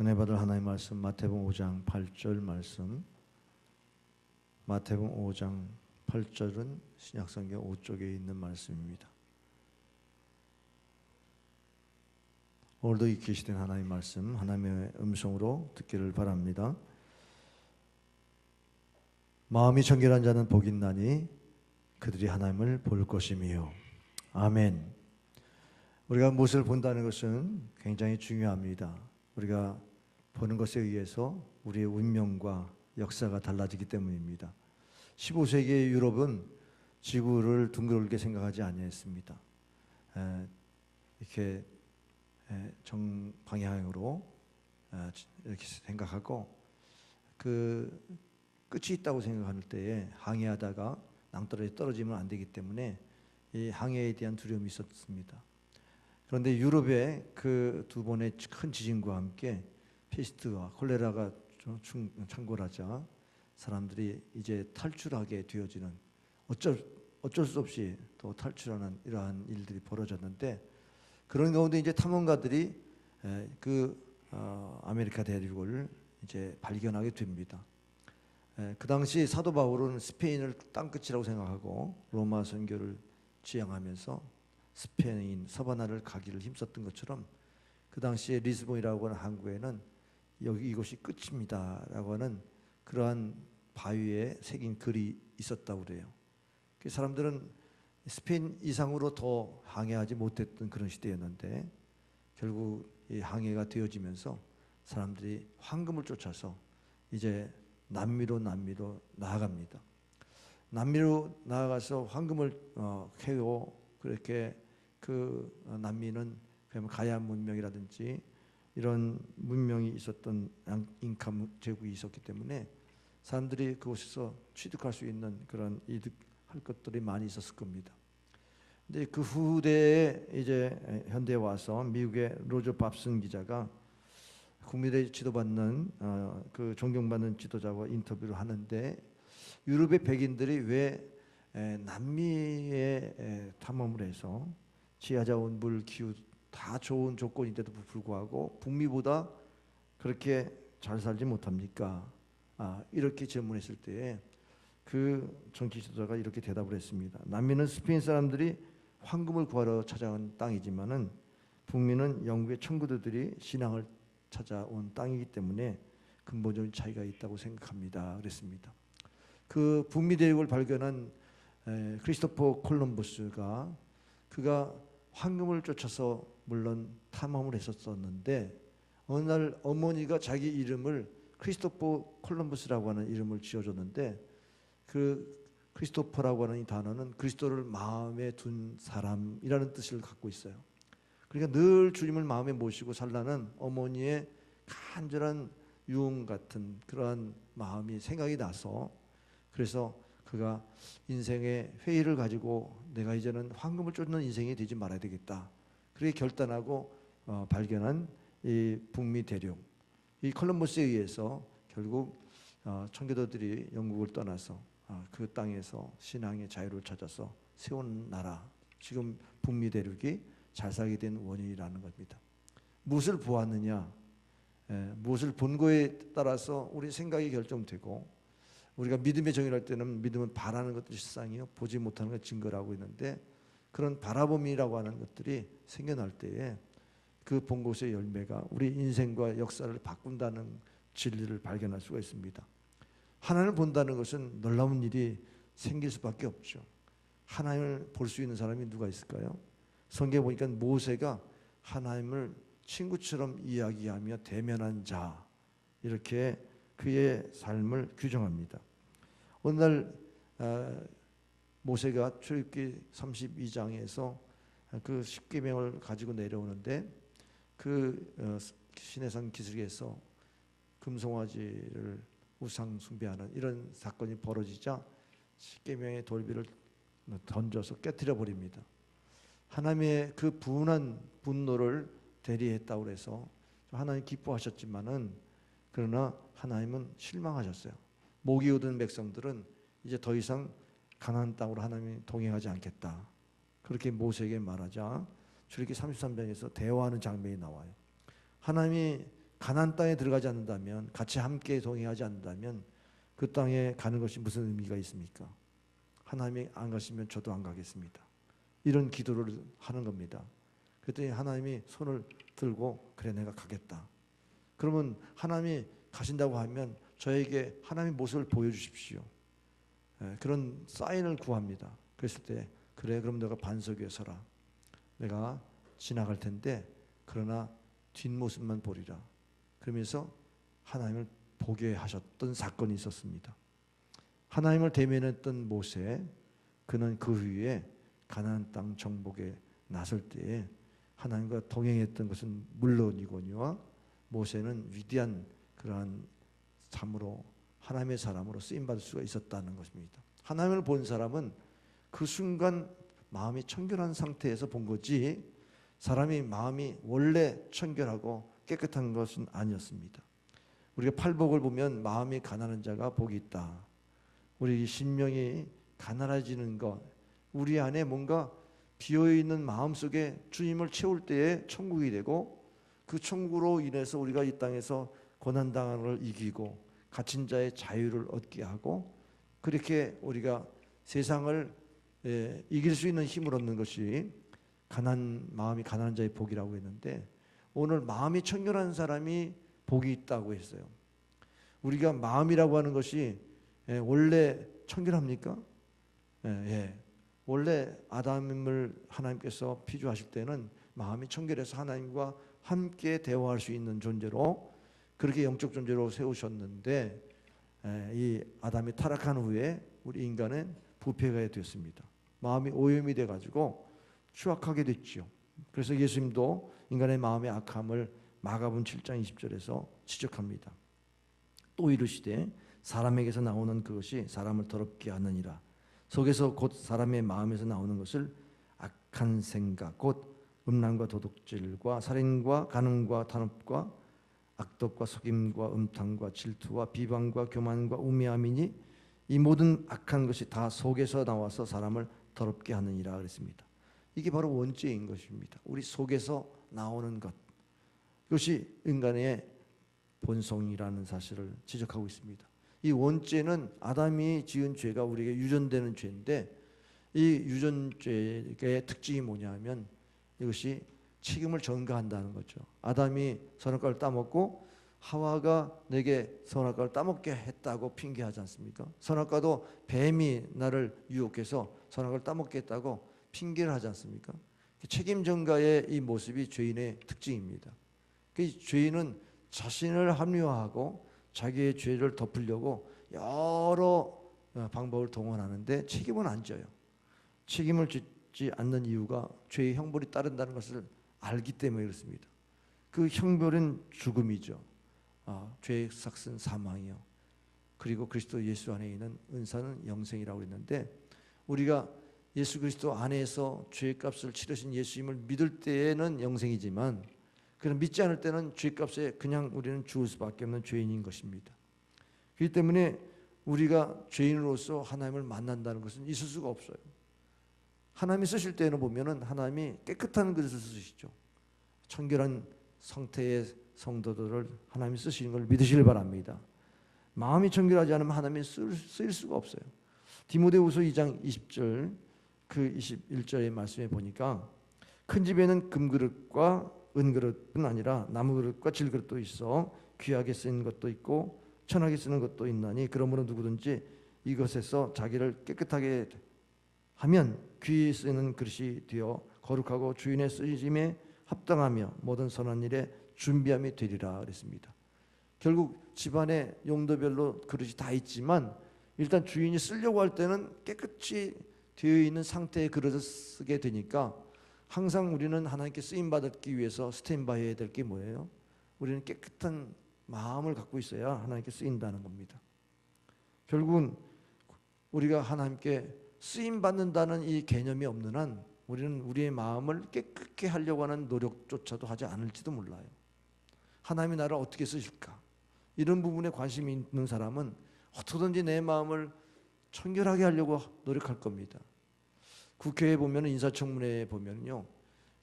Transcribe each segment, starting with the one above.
은혜 받을 하나님의 말씀 마태복음 5장 8절 말씀. 마태복음 5장 8절은 신약성경 5쪽에 있는 말씀입니다. 오늘도 이 계시된 하나님의 말씀 하나님의 음성으로 듣기를 바랍니다. 마음이 정결한 자는 복이 있나니 그들이 하나님을 볼 것이며. 아멘. 우리가 무엇을 본다는 것은 굉장히 중요합니다. 우리가 보는 것에 의해서 우리의 운명과 역사가 달라지기 때문입니다. 15세기의 유럽은 지구를 둥글게 생각하지 아니했습니다. 이렇게 정방향으로 이렇게 생각하고 그 끝이 있다고 생각할 때에 항해하다가 낭떠러지에 떨어지면 안 되기 때문에 이 항해에 대한 두려움이 있었습니다. 그런데 유럽의 그 두 번의 큰 지진과 함께 페스트와 콜레라가 창궐하자 사람들이 이제 탈출하게 되어지는 어쩔 수 없이 또 탈출하는 이러한 일들이 벌어졌는데, 그런 가운데 이제 탐험가들이 아메리카 대륙을 이제 발견하게 됩니다. 그 당시 사도 바울은 스페인을 땅끝이라고 생각하고 로마 선교를 지향하면서 스페인 서바나를 가기를 힘썼던 것처럼 그 당시에 리스본이라고 하는 항구에는 이곳이 끝입니다라고 하는 그러한 바위에 새긴 글이 있었다고 그래요. 그 사람들은 스페인 이상으로 더 항해하지 못했던 그런 시대였는데, 결국 이 항해가 되어지면서 사람들이 황금을 쫓아서 이제 남미로 나아갑니다. 남미로 나아가서 황금을 캐고, 그렇게 그 남미는 가야 문명이라든지 이런 문명이 있었던 잉카 제국이 있었기 때문에 사람들이 그곳에서 취득할 수 있는 그런 이득할 것들이 많이 있었을 겁니다. 근데 그 후대에 이제 현대에 와서 미국의 로저 밥슨 기자가 국민의 지도받는 그 존경받는 지도자와 인터뷰를 하는데, 유럽의 백인들이 왜 남미에 탐험을 해서 지하자원, 물, 기후 다 좋은 조건인데도 불구하고 북미보다 그렇게 잘 살지 못합니까? 이렇게 질문했을 때에 그 정치 지도자가 이렇게 대답을 했습니다. 남미는 스페인 사람들이 황금을 구하러 찾아온 땅이지만은 북미는 영국의 청구도들이 신앙을 찾아온 땅이기 때문에 근본적인 차이가 있다고 생각합니다. 그랬습니다. 그 북미 대륙을 발견한 크리스토퍼 콜럼버스가 그가 황금을 쫓아서 물론 탐험을 했었는데, 어느 날 어머니가 자기 이름을 크리스토퍼 콜럼버스라고 하는 이름을 지어줬는데, 그 크리스토퍼라고 하는 이 단어는 그리스도를 마음에 둔 사람이라는 뜻을 갖고 있어요. 그러니까 늘 주님을 마음에 모시고 살라는 어머니의 간절한 유언 같은 그러한 마음이 생각이 나서, 그래서 그가 인생의 회의를 가지고 내가 이제는 황금을 쫓는 인생이 되지 말아야 되겠다, 그렇게 결단하고 발견한 이 북미 대륙, 이 콜럼버스에 의해서 결국 청교도들이 영국을 떠나서 그 땅에서 신앙의 자유를 찾아서 세운 나라, 지금 북미 대륙이 잘 살게 된 원인이라는 겁니다. 무엇을 보았느냐, 무엇을 본 거에 따라서 우리 생각이 결정되고, 우리가 믿음의 정의를 할 때는 믿음은 바라는 것들이 실상이요 보지 못하는 것 증거라고 있는데, 그런 바라봄이라고 하는 것들이 생겨날 때에 그 본 것의 열매가 우리 인생과 역사를 바꾼다는 진리를 발견할 수가 있습니다. 하나님을 본다는 것은 놀라운 일이 생길 수밖에 없죠. 하나님을 볼 수 있는 사람이 누가 있을까요? 성경에 보니까 모세가 하나님을 친구처럼 이야기하며 대면한 자, 이렇게 그의 삶을 규정합니다. 어느 날 모세가 출애굽기 32장에서 그 십계명을 가지고 내려오는데, 그 시내산 기슭에서 금송아지를 우상 숭배하는 이런 사건이 벌어지자 십계명의 돌비를 던져서 깨뜨려 버립니다. 하나님의 그 분한 분노를 대리했다고 해서 하나님 기뻐하셨지만은, 그러나 하나님은 실망하셨어요. 목이 얻은 백성들은 이제 더 이상 가나안 땅으로 하나님이 동행하지 않겠다, 그렇게 모세에게 말하자 출애굽기 33장에서 대화하는 장면이 나와요. 하나님이 가나안 땅에 들어가지 않는다면, 같이 함께 동행하지 않는다면 그 땅에 가는 것이 무슨 의미가 있습니까? 하나님이 안 가시면 저도 안 가겠습니다. 이런 기도를 하는 겁니다. 그랬더니 하나님이 손을 들고 그래 내가 가겠다. 그러면 하나님이 가신다고 하면 저에게 하나님의 모습을 보여주십시오. 그런 사인을 구합니다. 그랬을 때 그래 그럼 내가 반석 위에 서라. 내가 지나갈 텐데 그러나 뒷모습만 보리라. 그러면서 하나님을 보게 하셨던 사건이 있었습니다. 하나님을 대면했던 모세, 그는 그 후에 가나안 땅 정복에 나설 때에 하나님과 동행했던 것은 물론이거니와 모세는 위대한 그러한 참으로 하나님의 사람으로 쓰임받을 수가 있었다는 것입니다. 하나님을 본 사람은 그 순간 마음이 청결한 상태에서 본 거지 사람이 마음이 원래 청결하고 깨끗한 것은 아니었습니다. 우리가 팔복을 보면 마음이 가난한 자가 복이 있다. 우리 심령이 가난해지는 것, 우리 안에 뭔가 비어있는 마음속에 주님을 채울 때에 천국이 되고 그 천국으로 인해서 우리가 이 땅에서 고난당하는 걸 이기고 갇힌 자의 자유를 얻게 하고 그렇게 우리가 세상을 이길 수 있는 힘을 얻는 것이 마음이 가난한 자의 복이라고 했는데 오늘 마음이 청결한 사람이 복이 있다고 했어요. 우리가 마음이라고 하는 것이 원래 청결합니까? 원래 아담을 하나님께서 피조하실 때는 마음이 청결해서 하나님과 함께 대화할 수 있는 존재로 그렇게 영적 존재로 세우셨는데 이 아담이 타락한 후에 우리 인간은 부패가 되었습니다. 마음이 오염이 돼가지고 추악하게 됐죠. 그래서 예수님도 인간의 마음의 악함을 마가복음 7장 20절에서 지적합니다. 또 이르시되 사람에게서 나오는 그것이 사람을 더럽게 하느니라. 속에서 곧 사람의 마음에서 나오는 것을 악한 생각 곧 음란과 도둑질과 살인과 간음과 탄압과 악독과 속임과 음탕과 질투와 비방과 교만과 우매함이니 이 모든 악한 것이 다 속에서 나와서 사람을 더럽게 하느니라 그랬습니다. 이게 바로 원죄인 것입니다. 우리 속에서 나오는 것, 이것이 인간의 본성이라는 사실을 지적하고 있습니다. 이 원죄는 아담이 지은 죄가 우리에게 유전되는 죄인데 이 유전죄의 특징이 뭐냐면 이것이 책임을 전가한다는 거죠. 아담이 선악과를 따먹고 하와가 내게 선악과를 따먹게 했다고 핑계하지 않습니까? 선악과도 뱀이 나를 유혹해서 선악과를 따먹게 했다고 핑계를 하지 않습니까? 책임 전가의 이 모습이 죄인의 특징입니다. 그 죄인은 자신을 합리화하고 자기의 죄를 덮으려고 여러 방법을 동원하는데 책임은 안 져요. 책임을 짓지 않는 이유가 죄의 형벌이 따른다는 것을 알기 때문에 그렇습니다. 그 형벌은 죽음이죠. 죄의 삭은 사망이요. 그리고 그리스도 예수 안에 있는 은사는 영생이라고 했는데 우리가 예수 그리스도 안에서 죄의 값을 치르신 예수님을 믿을 때에는 영생이지만 그럼 믿지 않을 때는 죄값에 그냥 우리는 죽을 수밖에 없는 죄인인 것입니다. 그렇기 때문에 우리가 죄인으로서 하나님을 만난다는 것은 있을 수가 없어요. 하나님이 쓰실 때는 보면은 하나님이 깨끗한 그릇을 쓰시죠. 청결한 상태의 성도들을 하나님이 쓰시는 걸 믿으시길 바랍니다. 마음이 청결하지 않으면 하나님이 쓰일 수가 없어요. 디모데후서 2장 20절 그 21절의 말씀에 보니까 큰 집에는 금그릇과 은그릇뿐 아니라 나무그릇과 질그릇도 있어 귀하게 쓰는 것도 있고 천하게 쓰는 것도 있나니 그러므로 누구든지 이것에서 자기를 깨끗하게 하면 귀히 쓰는 그릇이 되어 거룩하고 주인의 쓰임에 합당하며 모든 선한 일에 준비함이 되리라 그랬습니다. 결국 집안에 용도별로 그릇이 다 있지만 일단 주인이 쓰려고 할 때는 깨끗이 되어 있는 상태의 그릇을 쓰게 되니까 항상 우리는 하나님께 쓰임 받기 위해서 스탠바이 해야 될 게 뭐예요? 우리는 깨끗한 마음을 갖고 있어야 하나님께 쓰인다는 겁니다. 결국은 우리가 하나님께 쓰임 받는다는 이 개념이 없는 한 우리는 우리의 마음을 깨끗게 하려고 하는 노력조차도 하지 않을지도 몰라요. 하나님이 나를 어떻게 쓰실까? 이런 부분에 관심이 있는 사람은 어떻게든지 내 마음을 청결하게 하려고 노력할 겁니다. 국회에 보면 인사청문회에 보면요,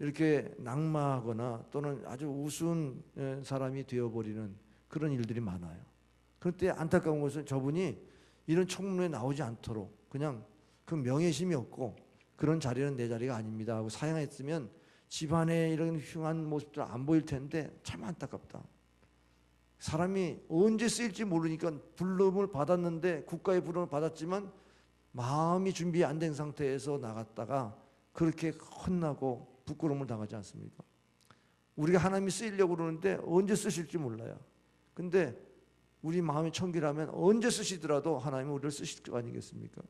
이렇게 낙마하거나 또는 아주 우스운 사람이 되어버리는 그런 일들이 많아요. 그런데 안타까운 것은 저분이 이런 청문회에 나오지 않도록 그냥 그 명예심이 없고 그런 자리는 내 자리가 아닙니다 하고 사양했으면 집안에 이런 흉한 모습들 안 보일 텐데 참 안타깝다. 사람이 언제 쓰일지 모르니까 부름을 받았는데 국가의 부름을 받았지만 마음이 준비 안 된 상태에서 나갔다가 그렇게 혼나고 부끄러움을 당하지 않습니까? 우리가 하나님이 쓰이려고 그러는데 언제 쓰실지 몰라요. 근데 우리 마음이 청결하면 언제 쓰시더라도 하나님은 우리를 쓰실 거 아니겠습니까?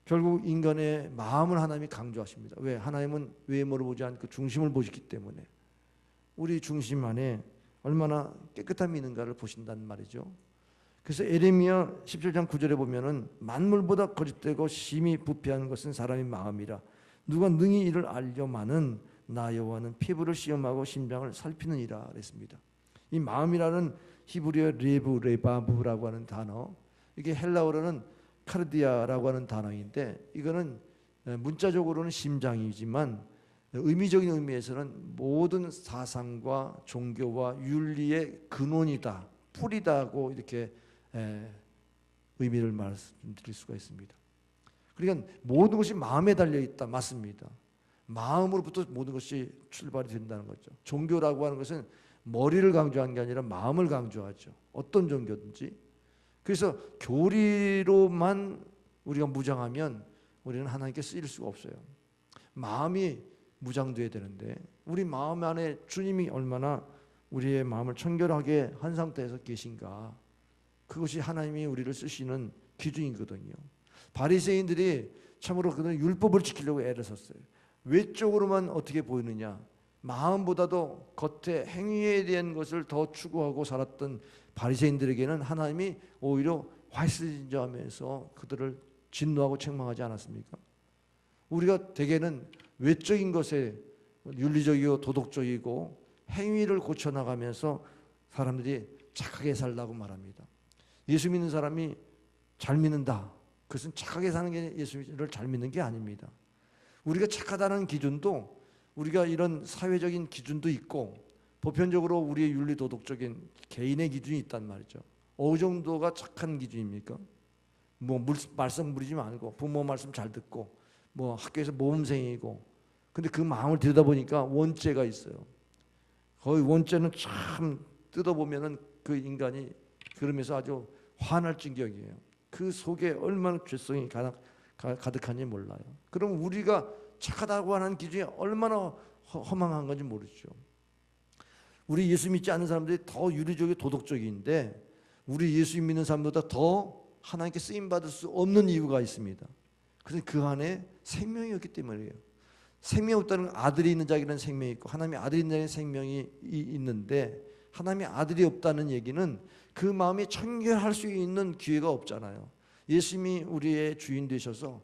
결국 인간의 마음을 하나님이 강조하십니다. 왜? 하나님은 외모를 보지 않고 중심을 보시기 때문에 우리 중심 안에 얼마나 깨끗함이 있는가를 보신다는 말이죠. 그래서 에레미야 17장 9절에 보면은 만물보다 거짓되고 심히 부패한 것은 사람의 마음이라 누가 능히 이를 알려마는 나 여호와는 피부를 시험하고 심장을 살피느니라 그랬습니다. 이 마음이라는 히브리어 레바브라고 하는 단어, 이게 헬라어로는 카르디아라고 하는 단어인데 이거는 문자적으로는 심장이지만 의미적인 의미에서는 모든 사상과 종교와 윤리의 근원이다, 뿌리다고 이렇게 의미를 말씀드릴 수가 있습니다. 그러니까 모든 것이 마음에 달려 있다, 맞습니다. 마음으로부터 모든 것이 출발이 된다는 거죠. 종교라고 하는 것은 머리를 강조하는 게 아니라 마음을 강조하죠. 어떤 종교든지. 그래서 교리로만 우리가 무장하면 우리는 하나님께 쓰일 수가 없어요. 마음이 무장돼야 되는데 우리 마음 안에 주님이 얼마나 우리의 마음을 청결하게 한 상태에서 계신가, 그것이 하나님이 우리를 쓰시는 기준이거든요. 바리새인들이 참으로 그는 율법을 지키려고 애를 썼어요. 외적으로만 어떻게 보이느냐, 마음보다도 겉에 행위에 대한 것을 더 추구하고 살았던 바리새인들에게는 하나님이 오히려 화이트진저하면서 그들을 진노하고 책망하지 않았습니까? 우리가 대개는 외적인 것에 윤리적이고 도덕적이고 행위를 고쳐나가면서 사람들이 착하게 살라고 말합니다. 예수 믿는 사람이 잘 믿는다, 그것은 착하게 사는 게 예수를 잘 믿는 게 아닙니다. 우리가 착하다는 기준도 우리가 이런 사회적인 기준도 있고 보편적으로 우리의 윤리 도덕적인 개인의 기준이 있단 말이죠. 어느 정도가 착한 기준입니까? 말썽 부리지 말고 부모 말씀 잘 듣고 학교에서 모범생이고, 근데 그 마음을 들여다보니까 원죄가 있어요. 거의 원죄는 참 뜯어보면은 그 인간이 그러면서 아주 화날 징격이에요. 그 속에 얼마나 죄성이 가득한지 몰라요. 그럼 우리가 착하다고 하는 기준이 얼마나 허망한 건지 모르죠. 우리 예수 믿지 않는 사람들이 더 윤리적이고 도덕적인데 우리 예수 믿는 사람보다 더 하나님께 쓰임받을 수 없는 이유가 있습니다. 그래서 그 안에 생명이 없기 때문이에요. 생명이 없다는 건 아들이 있는 자에게는 생명이 있고 하나님의 아들이 있는 자에게는 생명이 있는데, 하나님의 아들이 없다는 얘기는 그 마음이 청결할 수 있는 기회가 없잖아요. 예수님이 우리의 주인 되셔서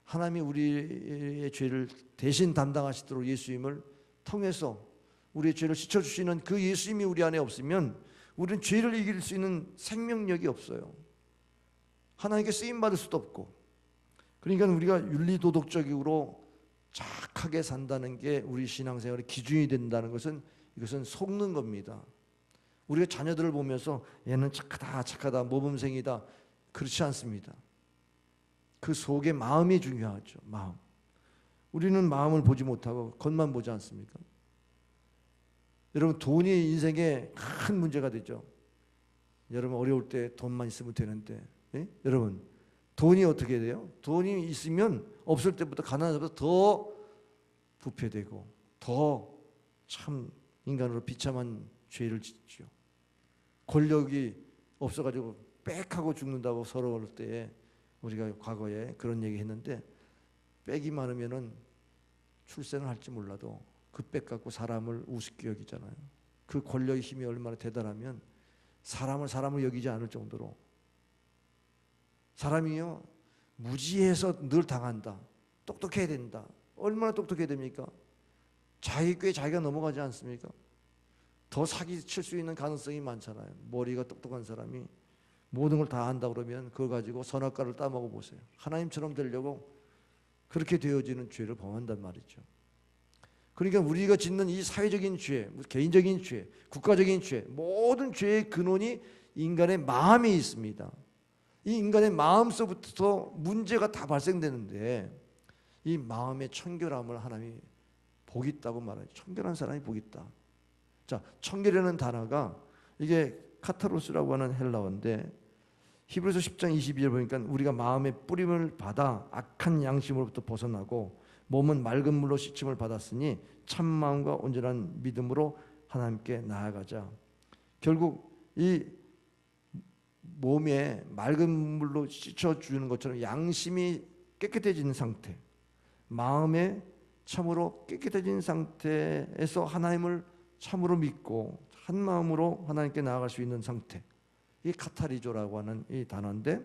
하나님이 우리의 죄를 대신 담당하시도록 예수님을 통해서 우리의 죄를 씻어주시는 그 예수님이 우리 안에 없으면 우리는 죄를 이길 수 있는 생명력이 없어요. 하나님께 쓰임받을 수도 없고. 그러니까 우리가 윤리도덕적으로 착하게 산다는 게 우리 신앙생활의 기준이 된다는 것은 이것은 속는 겁니다. 우리가 자녀들을 보면서 얘는 착하다 모범생이다, 그렇지 않습니다. 그 속에 마음이 중요하죠. 마음. 우리는 마음을 보지 못하고 겉만 보지 않습니까? 여러분, 돈이 인생에 큰 문제가 되죠. 여러분 어려울 때 돈만 있으면 되는데, 여러분 돈이 어떻게 돼요? 돈이 있으면 없을 때보다 가난한 사람보다 더 부패되고 더 참 인간으로 비참한 죄를 짓죠. 권력이 없어가지고 빽하고 죽는다고 서러울 때에 우리가 과거에 그런 얘기 했는데, 빽이 많으면은 출세는 할지 몰라도 그 빽 갖고 사람을 우습게 여기잖아요. 그 권력의 힘이 얼마나 대단하면 사람을 여기지 않을 정도로, 사람이요 무지해서 늘 당한다, 똑똑해야 된다. 얼마나 똑똑해야 됩니까? 자기 꾀 자기가 넘어가지 않습니까? 더 사기칠 수 있는 가능성이 많잖아요. 머리가 똑똑한 사람이 모든 걸 다 안다 그러면 그걸 가지고 선악과를 따먹어 보세요. 하나님처럼 되려고 그렇게 되어지는 죄를 범한단 말이죠. 그러니까 우리가 짓는 이 사회적인 죄, 개인적인 죄, 국가적인 죄, 모든 죄의 근원이 인간의 마음에 있습니다. 이 인간의 마음서부터 문제가 다 발생되는데, 이 마음의 청결함을 하나님이 복 있다고 말하죠. 청결한 사람이 복 있다. 자, 청결이라는 단어가 이게 카타로스라고 하는 헬라어인데, 히브리서 10장 22절 보니까 우리가 마음의 뿌림을 받아 악한 양심으로부터 벗어나고 몸은 맑은 물로 씻음을 받았으니 참 마음과 온전한 믿음으로 하나님께 나아가자. 결국 이 몸에 맑은 물로 씻어주는 것처럼 양심이 깨끗해지는 상태, 마음에 참으로 깨끗해진 상태에서 하나님을 참으로 믿고 한 마음으로 하나님께 나아갈 수 있는 상태, 이 카타리조라고 하는 이 단어인데,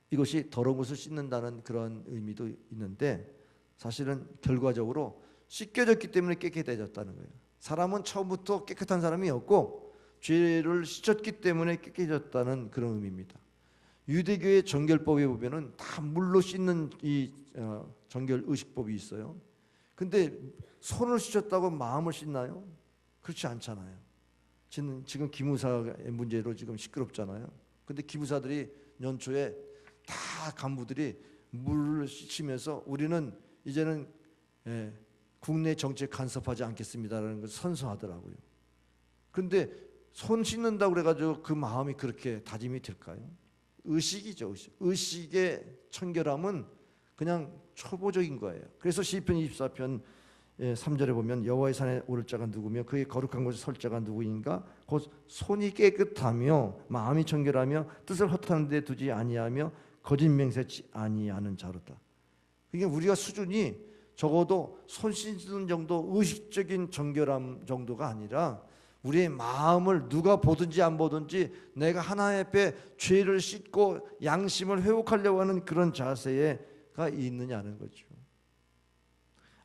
이것이 더러운 것을 씻는다는 그런 의미도 있는데, 사실은 결과적으로 씻겨졌기 때문에 깨끗해졌다는 거예요. 사람은 처음부터 깨끗한 사람이었고 죄를 씻었기 때문에 깨끗해졌다는 그런 의미입니다. 유대교의 정결법에 보면은 다 물로 씻는 이 정결 의식법이 있어요. 근데 손을 씻었다고 마음을 씻나요? 그렇지 않잖아요. 지금 기무사의 문제로 지금 시끄럽잖아요. 근데 기무사들이 연초에 다 간부들이 물을 씻으면서 우리는 이제는 국내 정치에 간섭하지 않겠습니다라는 것을 선서하더라고요. 그런데 손 씻는다고 그래가지고 그 마음이 그렇게 다짐이 될까요? 의식이죠. 의식. 의식의 청결함은 그냥 초보적인 거예요. 그래서 시편 24편 3절에 보면 여호와의 산에 오를 자가 누구며 그의 거룩한 곳에 설 자가 누구인가? 곧 손이 깨끗하며 마음이 청결하며 뜻을 허탄 데 두지 아니하며 거짓 맹세치 아니하는 자로다. 그러니까 우리가 수준이 적어도 손 씻는 정도 의식적인 정결함 정도가 아니라 우리의 마음을 누가 보든지 안 보든지 내가 하나님 앞에 죄를 씻고 양심을 회복하려고 하는 그런 자세가 있느냐는 거죠.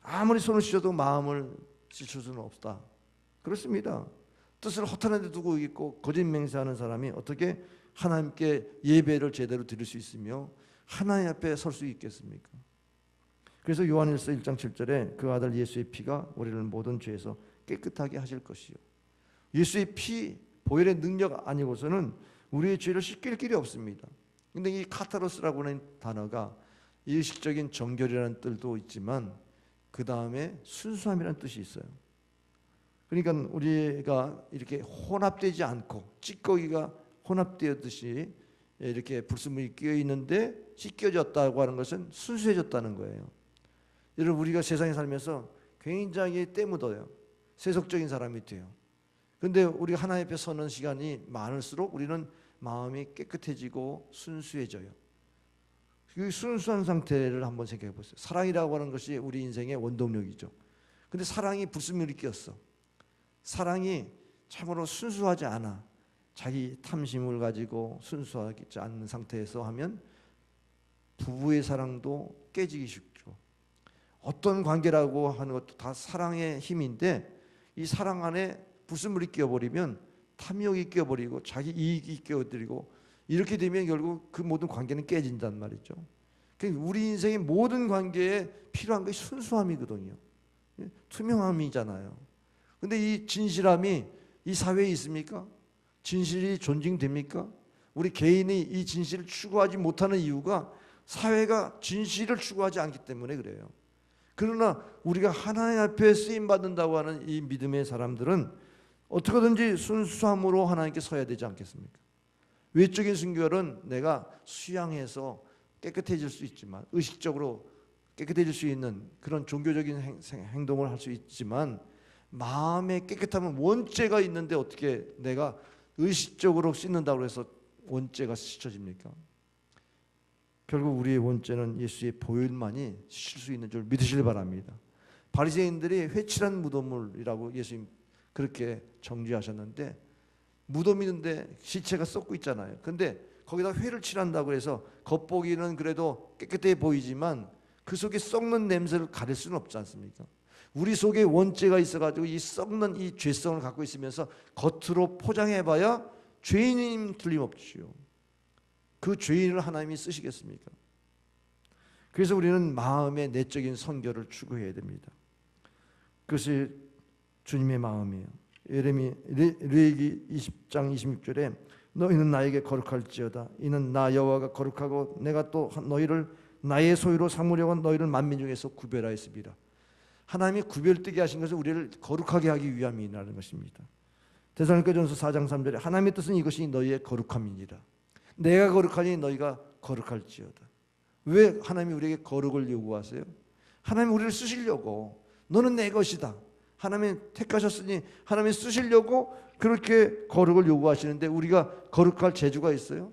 아무리 손을 씻어도 마음을 씻을 수는 없다. 그렇습니다. 뜻을 허탄한 데 두고 있고 거짓 맹세하는 사람이 어떻게 하나님께 예배를 제대로 드릴 수 있으며 하나님 앞에 설 수 있겠습니까? 그래서 요한일서 1장 7절에 그 아들 예수의 피가 우리를 모든 죄에서 깨끗하게 하실 것이요. 예수의 피, 보혈의 능력 아니고서는 우리의 죄를 씻길 길이 없습니다. 근데 이 카타로스라고 하는 단어가 의식적인 정결이라는 뜻도 있지만 그 다음에 순수함이라는 뜻이 있어요. 그러니까 우리가 이렇게 혼합되지 않고 찌꺼기가 혼합되었듯이 이렇게 불순물이 끼어 있는데 씻겨졌다고 하는 것은 순수해졌다는 거예요. 여러분, 우리가 세상에 살면서 굉장히 때묻어요. 세속적인 사람이 돼요. 그런데 우리가 하나님 앞에 서는 시간이 많을수록 우리는 마음이 깨끗해지고 순수해져요. 그 순수한 상태를 한번 생각해 보세요. 사랑이라고 하는 것이 우리 인생의 원동력이죠. 근데 사랑이 불순물이 끼었어. 사랑이 참으로 순수하지 않아. 자기 탐심을 가지고 순수하지 않는 상태에서 하면 부부의 사랑도 깨지기 쉽죠. 어떤 관계라고 하는 것도 다 사랑의 힘인데 이 사랑 안에 불순물이 끼어버리면 탐욕이 끼어버리고 자기 이익이 끼어들고 이렇게 되면 결국 그 모든 관계는 깨진단 말이죠. 우리 인생의 모든 관계에 필요한 것이 순수함이거든요. 투명함이잖아요. 근데 이 진실함이 이 사회에 있습니까? 진실이 존중됩니까? 우리 개인이 이 진실을 추구하지 못하는 이유가 사회가 진실을 추구하지 않기 때문에 그래요. 그러나 우리가 하나님 앞에 쓰임받는다고 하는 이 믿음의 사람들은 어떻게든지 순수함으로 하나님께 서야 되지 않겠습니까? 외적인 순결은 내가 수양해서 깨끗해질 수 있지만, 의식적으로 깨끗해질 수 있는 그런 종교적인 행동을 할 수 있지만, 마음의 깨끗함은 원죄가 있는데 어떻게 내가 의식적으로 씻는다고 해서 원죄가 씻어집니까? 결국 우리의 원죄는 예수의 보혈만이 씻을 수 있는 줄 믿으시길 바랍니다. 바리새인들이 회칠한 무덤이라고 예수님 그렇게 정죄하셨는데, 무덤이 있는데 시체가 썩고 있잖아요. 근데 거기다 회를 칠한다고 해서 겉보기는 그래도 깨끗해 보이지만 그 속에 썩는 냄새를 가릴 수는 없지 않습니까? 우리 속에 원죄가 있어가지고 이 썩는 이 죄성을 갖고 있으면서 겉으로 포장해봐야 죄인임 틀림없지요. 그 죄인을 하나님이 쓰시겠습니까? 그래서 우리는 마음의 내적인 선결을 추구해야 됩니다. 그것이 주님의 마음이에요. 레위기 20장 26절에 너희는 나에게 거룩할지어다. 이는 나 여호와가 거룩하고 내가 또 너희를 나의 소유로 삼으려고 너희를 만민 중에서 구별하였습니다. 하나님이 구별되게 하신 것은 우리를 거룩하게 하기 위함이라는 것입니다. 데살로니가전서 4장 3절에 하나님의 뜻은 이것이 너희의 거룩함이니라. 내가 거룩하니 너희가 거룩할지어다. 왜 하나님이 우리에게 거룩을 요구하세요? 하나님이 우리를 쓰시려고, 너는 내 것이다, 하나님이 택하셨으니 하나님이 쓰시려고 그렇게 거룩을 요구하시는데, 우리가 거룩할 재주가 있어요?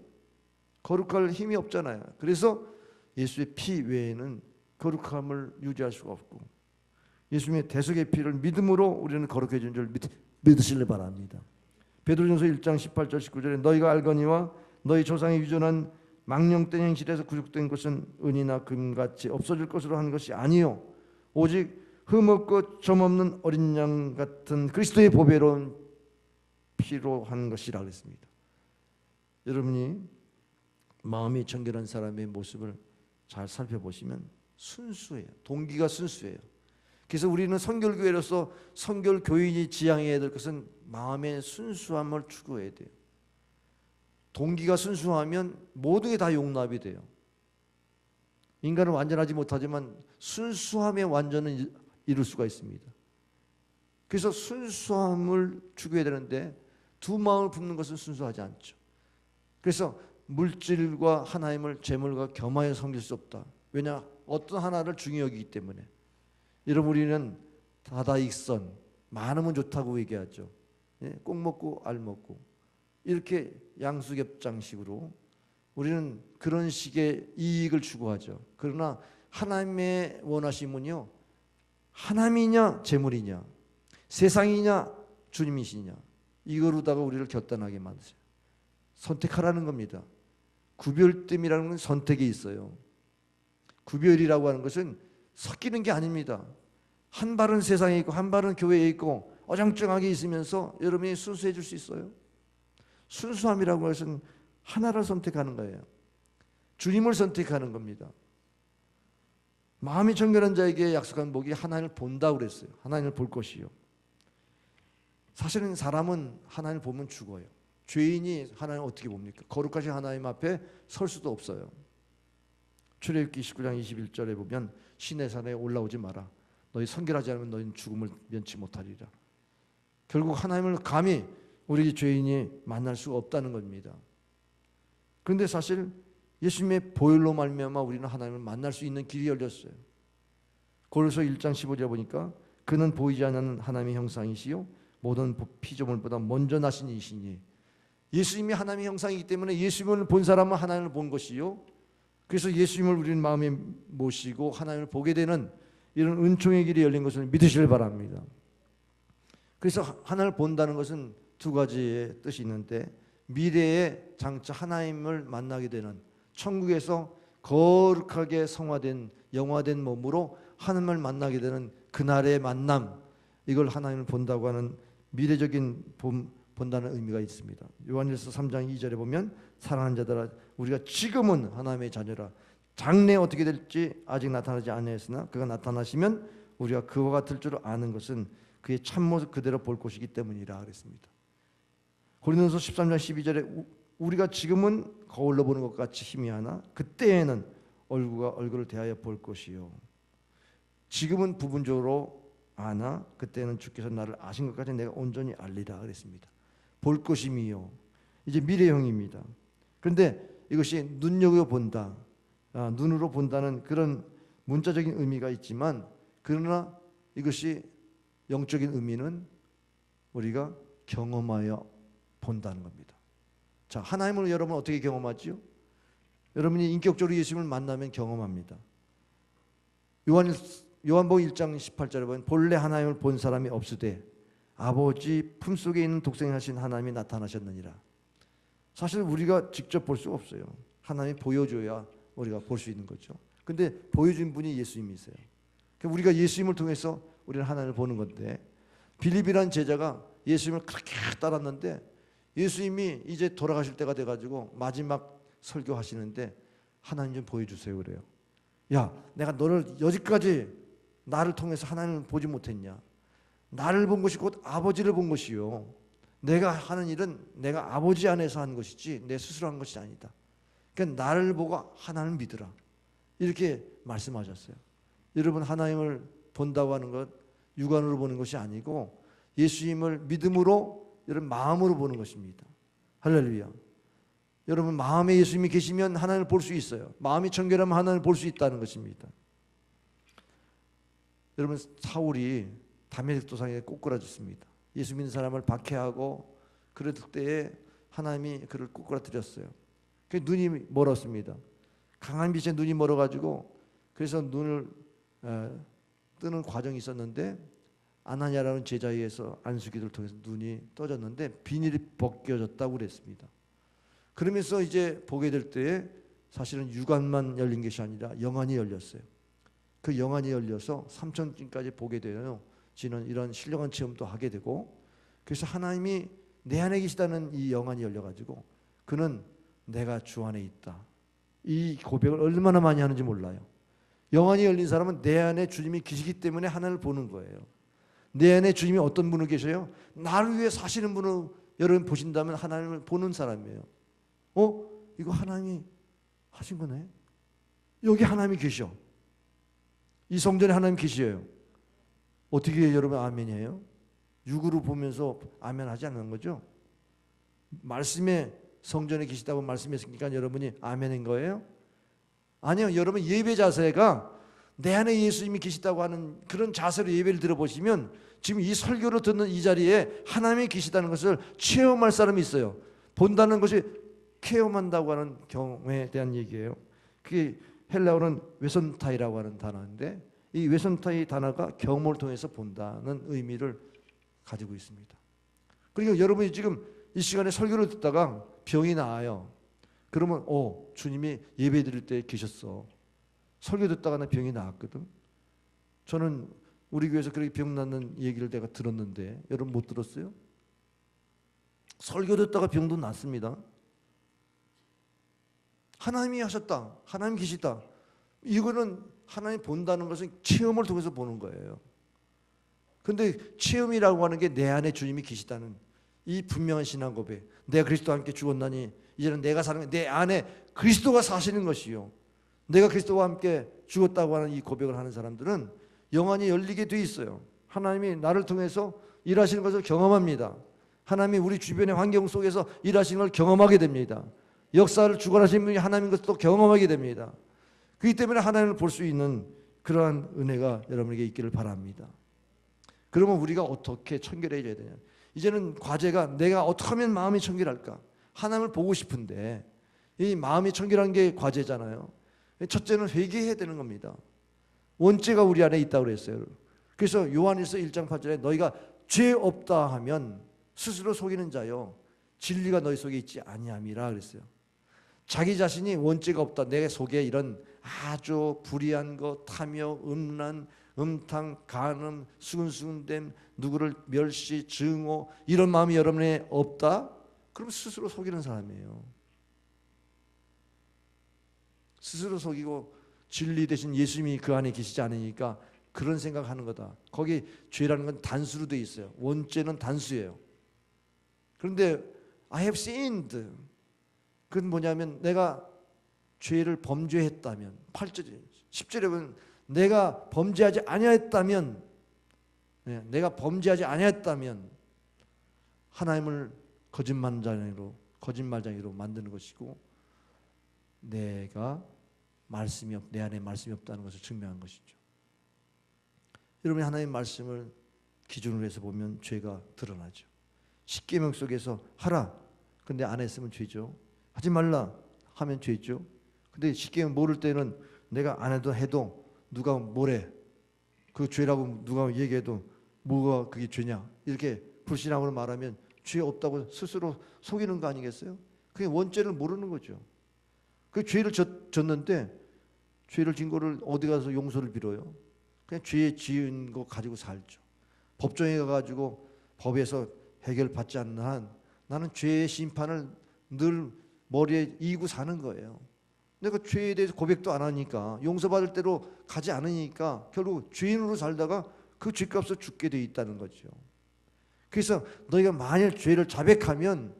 거룩할 힘이 없잖아요. 그래서 예수의 피 외에는 거룩함을 유지할 수가 없고, 예수님의 대속의 피를 믿음으로 우리는 거룩해진 줄 믿으시길 바랍니다. 베드로전서 1장 18절 19절에 너희가 알거니와 너희 조상이 유전한 망령된 행실에서 구속된 것은 은이나 금같이 없어질 것으로 한 것이 아니요 오직 흠없고 점없는 어린 양 같은 그리스도의 보배로운 피로 한 것이라 그랬습니다. 여러분이 마음이 정결한 사람의 모습을 잘 살펴보시면 순수해요. 동기가 순수해요. 그래서 우리는 선결교회로서 선결교인이 지향해야 될 것은 마음의 순수함을 추구해야 돼요. 동기가 순수하면 모든 게 다 용납이 돼요. 인간은 완전하지 못하지만 순수함의 완전은 이룰 수가 있습니다. 그래서 순수함을 추구해야 되는데 두 마음을 품는 것은 순수하지 않죠. 그래서 물질과 하나님을 재물과 겸하여 섬길 수 없다. 왜냐? 어떤 하나를 중히 여기기 때문에. 여러분, 우리는 다다익선, 많으면 좋다고 얘기하죠. 꼭 먹고 알 먹고 이렇게 양수겹장식으로 우리는 그런 식의 이익을 추구하죠. 그러나 하나님의 원하심은요, 하나님이냐 재물이냐, 세상이냐 주님이시냐, 이거로다가 우리를 결단하게 만드세요. 선택하라는 겁니다. 구별됨이라는 건 선택이 있어요. 구별이라고 하는 것은 섞이는 게 아닙니다. 한 발은 세상에 있고 한 발은 교회에 있고 어정쩡하게 있으면서 여러분이 순수해질 수 있어요. 순수함이라고 하는 것은 하나를 선택하는 거예요. 주님을 선택하는 겁니다. 마음이 정결한 자에게 약속한 복이 하나님을 본다고 그랬어요. 하나님을 볼 것이요. 사실은 사람은 하나님을 보면 죽어요. 죄인이 하나님을 어떻게 봅니까? 거룩하신 하나님 앞에 설 수도 없어요. 출애굽기 19장 21절에 보면 시내 산에 올라오지 마라. 너희 선결하지 않으면 너희는 죽음을 면치 못하리라. 결국 하나님을 감히 우리 죄인이 만날 수가 없다는 겁니다. 그런데 사실 예수님의 보혈로 말미암아 우리는 하나님을 만날 수 있는 길이 열렸어요. 고린도서 1장 15절에 보니까 그는 보이지 않는 하나님의 형상이시요 모든 피조물보다 먼저 나신 이시니, 예수님이 하나님의 형상이기 때문에 예수님을 본 사람은 하나님을 본 것이요, 그래서 예수님을 우리는 마음에 모시고 하나님을 보게 되는 이런 은총의 길이 열린 것을 믿으시길 바랍니다. 그래서 하나님을 본다는 것은 두 가지의 뜻이 있는데, 미래에 장차 하나님을 만나게 되는, 천국에서 거룩하게 성화된 영화된 몸으로 하나님을 만나게 되는 그날의 만남, 이걸 하나님을 본다고 하는 미래적인 본다는 의미가 있습니다. 요한일서 3장 2절에 보면 사랑하는 자들아 우리가 지금은 하나님의 자녀라 장래에 어떻게 될지 아직 나타나지 않았으나 그가 나타나시면 우리가 그와 같을 줄 아는 것은 그의 참모습 그대로 볼 것이기 때문이라 그랬습니다. 고린도서 13장 12절에 우리가 지금은 거울로 보는 것 같이 희미하나 그때에는 얼굴과 얼굴을 대하여 볼 것이요, 지금은 부분적으로 아나 그때는 주께서 나를 아신 것까지 내가 온전히 알리라 그랬습니다. 볼 것임이요, 이제 미래형입니다. 그런데 이것이 눈여겨본다, 눈으로 본다는 그런 문자적인 의미가 있지만, 그러나 이것이 영적인 의미는 우리가 경험하여 본다는 겁니다. 자, 하나님을 여러분 어떻게 경험하지요? 여러분이 인격적으로 예수님을 만나면 경험합니다. 요한복음 1장 18절에 보면 본래 하나님을 본 사람이 없으되 아버지 품속에 있는 독생하신 하나님이 나타나셨느니라. 사실 우리가 직접 볼 수가 없어요. 하나님이 보여줘야 우리가 볼 수 있는 거죠. 근데 보여준 분이 예수님이세요. 우리가 예수님을 통해서 우리는 하나님을 보는 건데, 빌립이라는 제자가 예수님을 그렇게 따랐는데 예수님이 이제 돌아가실 때가 돼가지고 마지막 설교하시는데 하나님 좀 보여주세요 그래요. 야, 내가 너를 여기까지 나를 통해서 하나님을 보지 못했냐? 나를 본 것이 곧 아버지를 본 것이요. 내가 하는 일은 내가 아버지 안에서 하는 것이지 내 스스로 하는 것이 아니다. 그러니까 나를 보고 하나님을 믿으라. 이렇게 말씀하셨어요. 여러분, 하나님을 본다고 하는 것 육안으로 보는 것이 아니고 예수님을 믿음으로 여러분 마음으로 보는 것입니다. 할렐루야. 여러분, 마음에 예수님이 계시면 하나님을 볼 수 있어요. 마음이 청결하면 하나님을 볼 수 있다는 것입니다. 여러분, 사울이 다메섹 도상에 꼬꾸라졌습니다. 예수 믿는 사람을 박해하고 그럴 때에 하나님이 그를 꼬꾸라뜨렸어요. 그 눈이 멀었습니다. 강한 빛에 눈이 멀어가지고 그래서 눈을 뜨는 과정이 있었는데 아나니아라는 제자에 의해서 안수기도를 통해서 눈이 떠졌는데 비닐이 벗겨졌다고 그랬습니다. 그러면서 이제 보게 될 때에 사실은 육안만 열린 것이 아니라 영안이 열렸어요. 그 영안이 열려서 삼천진까지 보게 되어요. 지는 이런 신령한 체험도 하게 되고, 그래서 하나님이 내 안에 계시다는 이 영안이 열려가지고 그는 내가 주 안에 있다. 이 고백을 얼마나 많이 하는지 몰라요. 영안이 열린 사람은 내 안에 주님이 계시기 때문에 하나님을 보는 거예요. 내 안에 주님이 어떤 분을 계셔요? 나를 위해 사시는 분을 여러분 보신다면 하나님을 보는 사람이에요. 이거 하나님이 하신 거네. 여기 하나님이 계셔. 이 성전에 하나님 계시에요. 어떻게 여러분 아멘이에요? 육으로 보면서 아멘 하지 않는 거죠? 말씀에 성전에 계시다고 말씀했으니까 여러분이 아멘인 거예요? 아니요. 여러분, 예배 자세가 내 안에 예수님이 계시다고 하는 그런 자세로 예배를 들어보시면 지금 이 설교를 듣는 이 자리에 하나님이 계시다는 것을 체험할 사람이 있어요. 본다는 것이 체험한다고 하는 경험에 대한 얘기예요. 그게 헬라어는 웨선타이라고 하는 단어인데 이 웨선타이 단어가 경험을 통해서 본다는 의미를 가지고 있습니다. 그러니까 여러분이 지금 이 시간에 설교를 듣다가 병이 나아요. 그러면 주님이 예배 드릴 때 계셨어. 설교 듣다가 나 병이 나았거든. 저는 우리 교회에서 그렇게 병 낫는 얘기를 내가 들었는데 여러분 못 들었어요? 설교 듣다가 병도 낫습니다. 하나님이 하셨다. 하나님 계시다. 이거는 하나님 본다는 것은 체험을 통해서 보는 거예요. 근데 체험이라고 하는 게 내 안에 주님이 계시다는 이 분명한 신앙 고백. 내가 그리스도와 함께 죽었나니 이제는 내가 사는 내 안에 그리스도가 사시는 것이요. 내가 그리스도와 함께 죽었다고 하는 이 고백을 하는 사람들은 영안이 열리게 돼 있어요. 하나님이 나를 통해서 일하시는 것을 경험합니다. 하나님이 우리 주변의 환경 속에서 일하시는 걸 경험하게 됩니다. 역사를 주관하시는 분이 하나님인 것도 경험하게 됩니다. 그렇기 때문에 하나님을 볼 수 있는 그러한 은혜가 여러분에게 있기를 바랍니다. 그러면 우리가 어떻게 청결해져야 되냐? 이제는 과제가 내가 어떻게 하면 마음이 청결할까? 하나님을 보고 싶은데 이 마음이 청결한 게 과제잖아요. 첫째는 회개해야 되는 겁니다. 원죄가 우리 안에 있다고 그랬어요. 그래서 요한일서 1장 8절에 너희가 죄 없다 하면 스스로 속이는 자요 진리가 너희 속에 있지 아니함이라 그랬어요. 자기 자신이 원죄가 없다. 내 속에 이런 아주 불의한 것, 탐욕, 음란, 음탕, 간음, 수근수근됨, 누구를 멸시, 증오 이런 마음이 여러분에 없다? 그럼 스스로 속이는 사람이에요. 스스로 속이고 진리 대신 예수님이 그 안에 계시지 않으니까 그런 생각하는 거다. 거기 죄라는 건 단수로 돼 있어요. 원죄는 단수예요. 그런데 I have sinned. 그건 뭐냐면 내가 죄를 범죄했다면 8절, 10절에 보면 내가 범죄하지 아니하였다면 내가 범죄하지 아니하였다면 하나님을 거짓말쟁이로 만드는 것이고 내가 내 안에 말씀이 없다는 것을 증명한 것이죠. 여러분이 하나님의 말씀을 기준으로 해서 보면 죄가 드러나죠. 십계명 속에서 하라. 근데 안 했으면 죄죠. 하지 말라 하면 죄죠. 근데 십계명 모를 때는 내가 안 해도 누가 뭐래. 그 죄라고 누가 얘기해도 뭐가 그게 죄냐. 이렇게 불신앙으로 말하면 죄 없다고 스스로 속이는 거 아니겠어요? 그게 원죄를 모르는 거죠. 그 죄를 졌는데 죄를 진 거를 어디 가서 용서를 빌어요? 그냥 죄 지은 거 가지고 살죠. 법정에 가가지고 법에서 해결받지 않는 한 나는 죄의 심판을 늘 머리에 이고 사는 거예요. 내가 죄에 대해서 고백도 안 하니까 용서받을 대로 가지 않으니까 결국 죄인으로 살다가 그 죄값을 죽게 돼 있다는 거죠. 그래서 너희가 만일 죄를 자백하면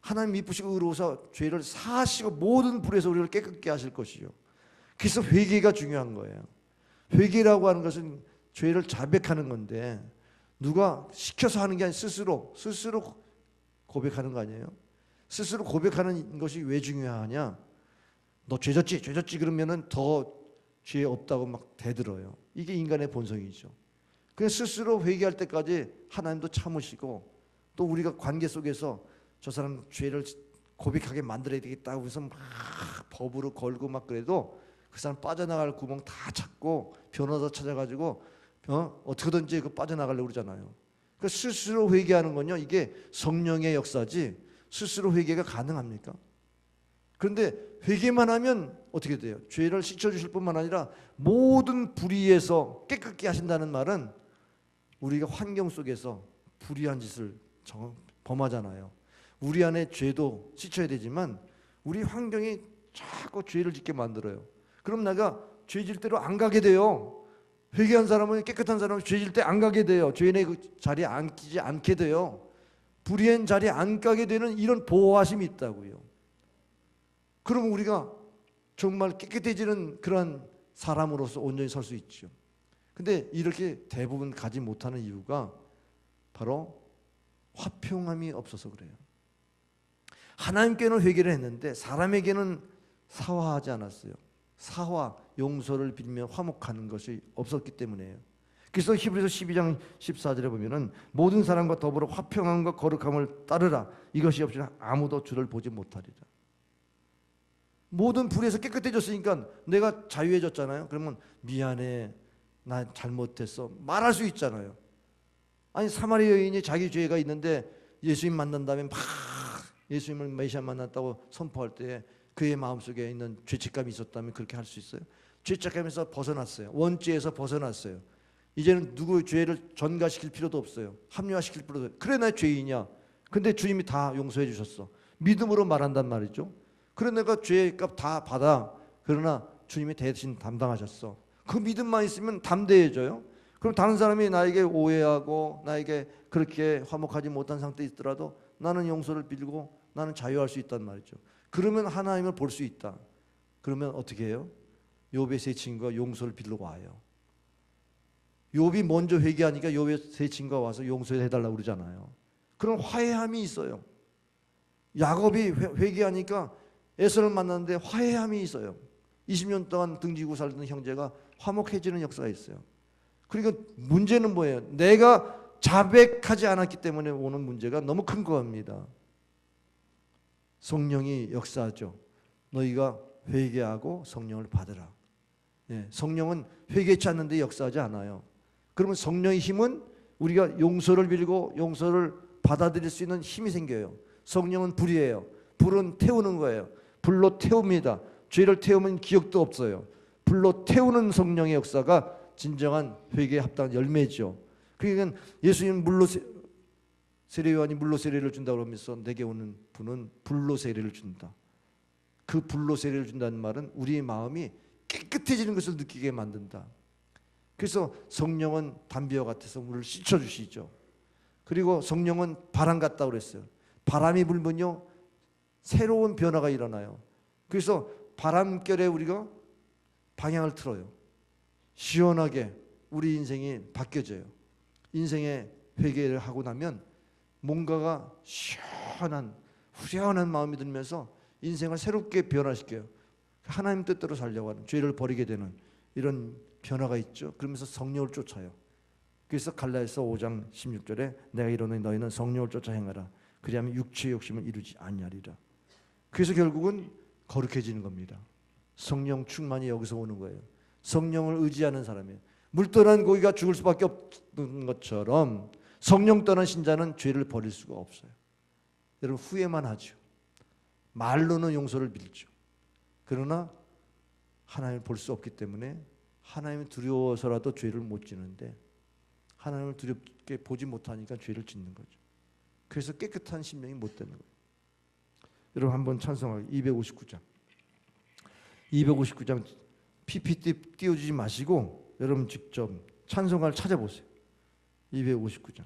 하나님 이쁘시고 의로워서 죄를 사하시고 모든 불에서 우리를 깨끗게 하실 것이요. 그래서 회개가 중요한 거예요. 회개라고 하는 것은 죄를 자백하는 건데 누가 시켜서 하는 게 아니라 스스로 고백하는 거 아니에요? 스스로 고백하는 것이 왜 중요하냐? 너 죄졌지 그러면은 더 죄 없다고 막 대들어요. 이게 인간의 본성이죠. 그래서 스스로 회개할 때까지 하나님도 참으시고 또 우리가 관계 속에서 저 사람 죄를 고백하게 만들어야 되겠다고 해서 막 법으로 걸고 막 그래도 그 사람 빠져나갈 구멍 다 찾고 변호사 찾아가지고 어떻게든지 그 빠져나가려고 그러잖아요. 그 스스로 회개하는 건요, 이게 성령의 역사지 스스로 회개가 가능합니까? 그런데 회개만 하면 어떻게 돼요? 죄를 씻어주실 뿐만 아니라 모든 불의에서 깨끗게 하신다는 말은 우리가 환경 속에서 불의한 짓을 범하잖아요. 우리 안에 죄도 씻어야 되지만 우리 환경이 자꾸 죄를 짓게 만들어요. 그럼 내가 죄질 대로 안 가게 돼요. 회개한 사람은, 깨끗한 사람은 죄질 때 안 가게 돼요. 죄인의 그 자리에 앉지 않게 돼요. 불의한 자리에 안 가게 되는 이런 보호하심이 있다고요. 그럼 우리가 정말 깨끗해지는 그런 사람으로서 온전히 설 수 있죠. 근데 이렇게 대부분 가지 못하는 이유가 바로 화평함이 없어서 그래요. 하나님께는 회개를 했는데 사람에게는 사화하지 않았어요. 사화, 용서를 빌며 화목하는 것이 없었기 때문이에요. 그래서 히브리서 12장 14절에 보면은 모든 사람과 더불어 화평함과 거룩함을 따르라. 이것이 없이는 아무도 주를 보지 못하리라. 모든 불에서 깨끗해졌으니까 내가 자유해졌잖아요. 그러면 미안해, 나 잘못했어 말할 수 있잖아요. 아니 사마리아 여인이 자기 죄가 있는데 예수님 만난 다음에 막 예수님을 메시아 만났다고 선포할 때 그의 마음속에 있는 죄책감이 있었다면 그렇게 할 수 있어요? 죄책감에서 벗어났어요. 원죄에서 벗어났어요. 이제는 누구의 죄를 전가시킬 필요도 없어요. 합리화시킬 필요도 없어요. 그래 나 죄인이야. 근데 주님이 다 용서해 주셨어. 믿음으로 말한단 말이죠. 그래 내가 죄값 다 받아. 그러나 주님이 대신 담당하셨어. 그 믿음만 있으면 담대해져요. 그럼 다른 사람이 나에게 오해하고 나에게 그렇게 화목하지 못한 상태에 있더라도 나는 용서를 빌고 나는 자유할 수 있단 말이죠. 그러면 하나님을 볼 수 있다. 그러면 어떻게 해요? 욥의 세 친구가 용서를 빌러 와요. 욥이 먼저 회개하니까 욥의 세 친구가 와서 용서해달라고 그러잖아요. 그런 화해함이 있어요. 야곱이 회개하니까 에서를 만났는데 화해함이 있어요. 20년 동안 등지고 살던 형제가 화목해지는 역사가 있어요. 그러니까 문제는 뭐예요? 내가 자백하지 않았기 때문에 오는 문제가 너무 큰 겁니다. 성령이 역사하죠. 너희가 회개하고 성령을 받으라. 성령은 회개치 않는데 역사하지 않아요. 그러면 성령의 힘은 우리가 용서를 빌고 용서를 받아들일 수 있는 힘이 생겨요. 성령은 불이에요. 불은 태우는 거예요. 불로 태웁니다. 죄를 태우면 기억도 없어요. 불로 태우는 성령의 역사가 진정한 회개에 합당한 열매죠. 그러니까 예수님 물로 세례요한이 물로 세례를 준다고 하면서 내게 오는 분은 불로 세례를 준다. 그 불로 세례를 준다는 말은 우리의 마음이 깨끗해지는 것을 느끼게 만든다. 그래서 성령은 담비와 같아서 우리를 씻어주시죠. 그리고 성령은 바람 같다고 그랬어요. 바람이 불면요 새로운 변화가 일어나요. 그래서 바람결에 우리가 방향을 틀어요. 시원하게 우리 인생이 바뀌어져요. 인생의 회개를 하고 나면 뭔가가 시원한 후련한 마음이 들면서 인생을 새롭게 변화시켜요. 하나님 뜻대로 살려고 하는, 죄를 버리게 되는 이런 변화가 있죠. 그러면서 성령을 쫓아요. 그래서 갈라디아서 5장 16절에 내가 이르노니 너희는 성령을 쫓아 행하라. 그리하면 육체의 욕심을 이루지 아니하리라. 그래서 결국은 거룩해지는 겁니다. 성령 충만이 여기서 오는 거예요. 성령을 의지하는 사람이에요. 물 떠난 고기가 죽을 수밖에 없는 것처럼 성령 떠난 신자는 죄를 버릴 수가 없어요. 여러분 후회만 하죠. 말로는 용서를 빌죠. 그러나 하나님을 볼 수 없기 때문에 하나님을 두려워서라도 죄를 못 짓는데 하나님을 두렵게 보지 못하니까 죄를 짓는 거죠. 그래서 깨끗한 심령이 못 되는 거예요. 여러분 한번 찬송하기 259장 PPT 띄워주지 마시고 여러분 직접 찬송가를 찾아보세요. 259장.